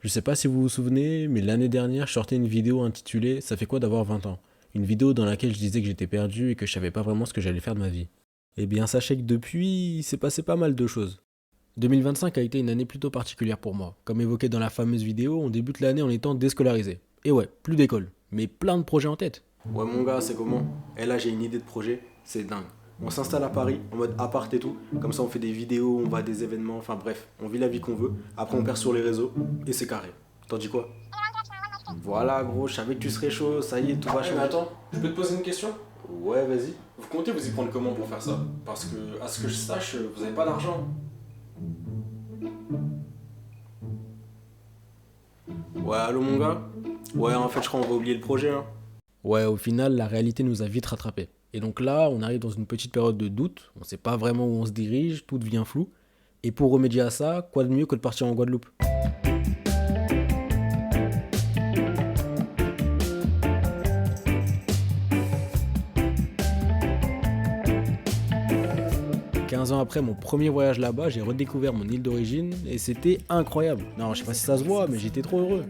Je sais pas si vous vous souvenez, mais l'année dernière, je sortais une vidéo intitulée «Ça fait quoi d'avoir 20 ans?» Une vidéo dans laquelle je disais que j'étais perdu et que je savais pas vraiment ce que j'allais faire de ma vie. Eh bien, sachez que depuis, il s'est passé pas mal de choses. 2025 a été une année plutôt particulière pour moi. Comme évoqué dans la fameuse vidéo, on débute l'année en étant déscolarisé. Et ouais, plus d'école, mais plein de projets en tête. Ouais mon gars, c'est comment? Et là j'ai une idée de projet, c'est dingue. On s'installe à Paris, en mode appart et tout. Comme ça on fait des vidéos, on va à des événements, enfin bref, on vit la vie qu'on veut. Après on perd sur les réseaux, et c'est carré. T'en dis quoi? Voilà gros, je savais que tu serais chaud, ça y est, tout va changer. Mais attends, je peux te poser une question? Ouais, vas-y. Vous comptez vous y prendre comment pour faire ça? Parce que, à ce que je sache, vous avez pas d'argent. Ouais, allô mon gars? Ouais, en fait, je crois qu'on va oublier le projet, hein. Ouais, au final, la réalité nous a vite rattrapés. Et donc là, on arrive dans une petite période de doute, on sait pas vraiment où on se dirige, tout devient flou. Et pour remédier à ça, quoi de mieux que de partir en Guadeloupe? 15 ans après mon premier voyage là-bas, j'ai redécouvert mon île d'origine et c'était incroyable. Non, je sais pas si ça se voit, mais j'étais trop heureux.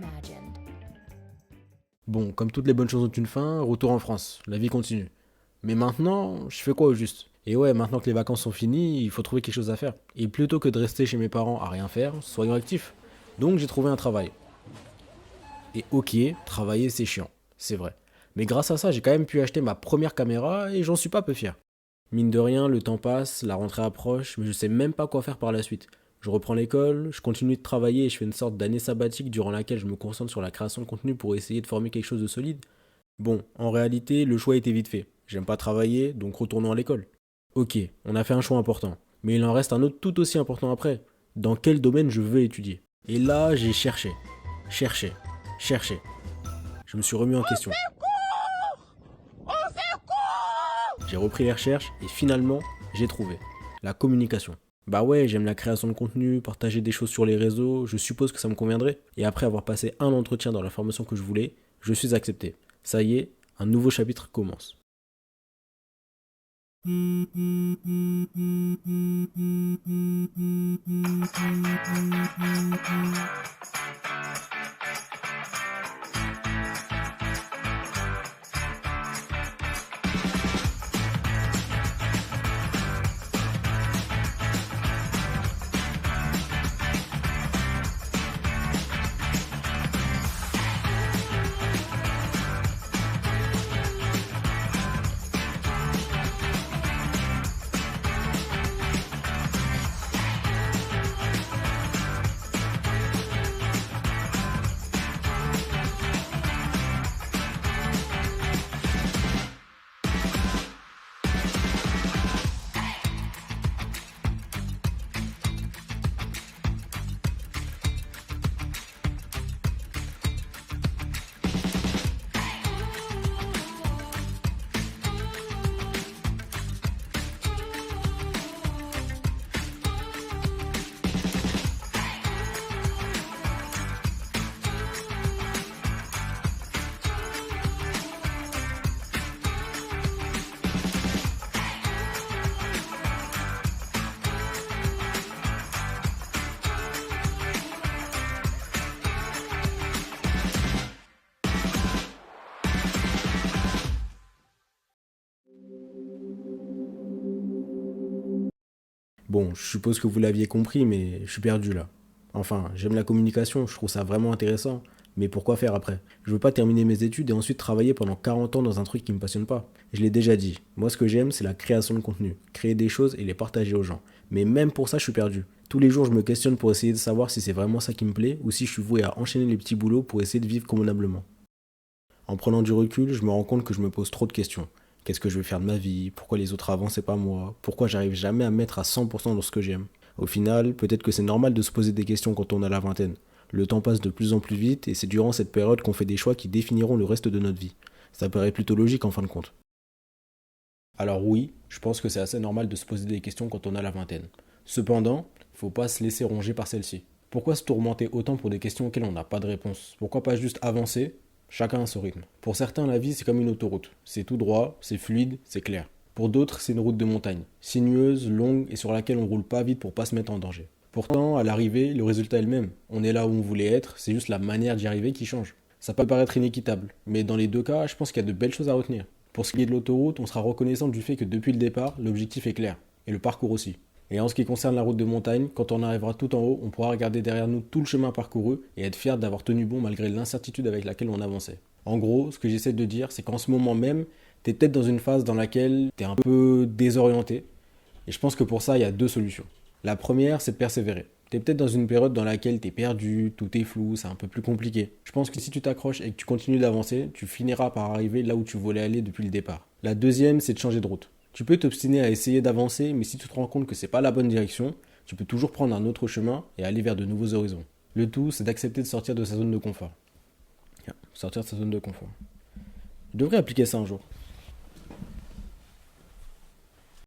Bon, comme toutes les bonnes choses ont une fin, retour en France, la vie continue. Mais maintenant, je fais quoi au juste? Et ouais, maintenant que les vacances sont finies, il faut trouver quelque chose à faire. Et plutôt que de rester chez mes parents à rien faire, soyons actifs. Donc j'ai trouvé un travail. Et ok, travailler c'est chiant, c'est vrai. Mais grâce à ça, j'ai quand même pu acheter ma première caméra et j'en suis pas peu fier. Mine de rien, le temps passe, la rentrée approche, mais je sais même pas quoi faire par la suite. Je reprends l'école, je continue de travailler et je fais une sorte d'année sabbatique durant laquelle je me concentre sur la création de contenu pour essayer de former quelque chose de solide. Bon, en réalité, le choix était vite fait. J'aime pas travailler, donc retournons à l'école. Ok, on a fait un choix important, mais il en reste un autre tout aussi important après. Dans quel domaine je veux étudier? Et là, j'ai cherché, cherché, cherché. Je me suis remis en question. J'ai repris les recherches et finalement, j'ai trouvé. La communication. Bah ouais, j'aime la création de contenu, partager des choses sur les réseaux, je suppose que ça me conviendrait. Et après avoir passé un entretien dans la formation que je voulais, je suis accepté. Ça y est, un nouveau chapitre commence. Bon, je suppose que vous l'aviez compris, mais je suis perdu là. Enfin, j'aime la communication, je trouve ça vraiment intéressant. Mais pourquoi faire après? Je veux pas terminer mes études et ensuite travailler pendant 40 ans dans un truc qui me passionne pas. Je l'ai déjà dit. Moi, ce que j'aime, c'est la création de contenu. Créer des choses et les partager aux gens. Mais même pour ça, je suis perdu. Tous les jours, je me questionne pour essayer de savoir si c'est vraiment ça qui me plaît ou si je suis voué à enchaîner les petits boulots pour essayer de vivre convenablement. En prenant du recul, je me rends compte que je me pose trop de questions. Qu'est-ce que je vais faire de ma vie? Pourquoi les autres avancent et pas moi? Pourquoi j'arrive jamais à me mettre à 100% dans ce que j'aime? Au final, peut-être que c'est normal de se poser des questions quand on a la vingtaine. Le temps passe de plus en plus vite et c'est durant cette période qu'on fait des choix qui définiront le reste de notre vie. Ça paraît plutôt logique en fin de compte. Alors oui, je pense que c'est assez normal de se poser des questions quand on a la vingtaine. Cependant, faut pas se laisser ronger par celle-ci. Pourquoi se tourmenter autant pour des questions auxquelles on n'a pas de réponse? Pourquoi pas juste avancer? Chacun a son rythme. Pour certains, la vie, c'est comme une autoroute. C'est tout droit, c'est fluide, c'est clair. Pour d'autres, c'est une route de montagne, sinueuse, longue et sur laquelle on roule pas vite pour pas se mettre en danger. Pourtant, à l'arrivée, le résultat est le même. On est là où on voulait être, c'est juste la manière d'y arriver qui change. Ça peut paraître inéquitable, mais dans les deux cas, je pense qu'il y a de belles choses à retenir. Pour ce qui est de l'autoroute, on sera reconnaissant du fait que depuis le départ, l'objectif est clair, et le parcours aussi. Et en ce qui concerne la route de montagne, quand on arrivera tout en haut, on pourra regarder derrière nous tout le chemin parcouru et être fier d'avoir tenu bon malgré l'incertitude avec laquelle on avançait. En gros, ce que j'essaie de dire, c'est qu'en ce moment même, t'es peut-être dans une phase dans laquelle t'es un peu désorienté, et je pense que pour ça, il y a deux solutions. La première, c'est de persévérer. T'es peut-être dans une période dans laquelle t'es perdu, tout est flou, c'est un peu plus compliqué. Je pense que si tu t'accroches et que tu continues d'avancer, tu finiras par arriver là où tu voulais aller depuis le départ. La deuxième, c'est de changer de route. Tu peux t'obstiner à essayer d'avancer, mais si tu te rends compte que c'est pas la bonne direction, tu peux toujours prendre un autre chemin et aller vers de nouveaux horizons. Le tout, c'est d'accepter de sortir de sa zone de confort. Sortir de sa zone de confort. Je devrais appliquer ça un jour.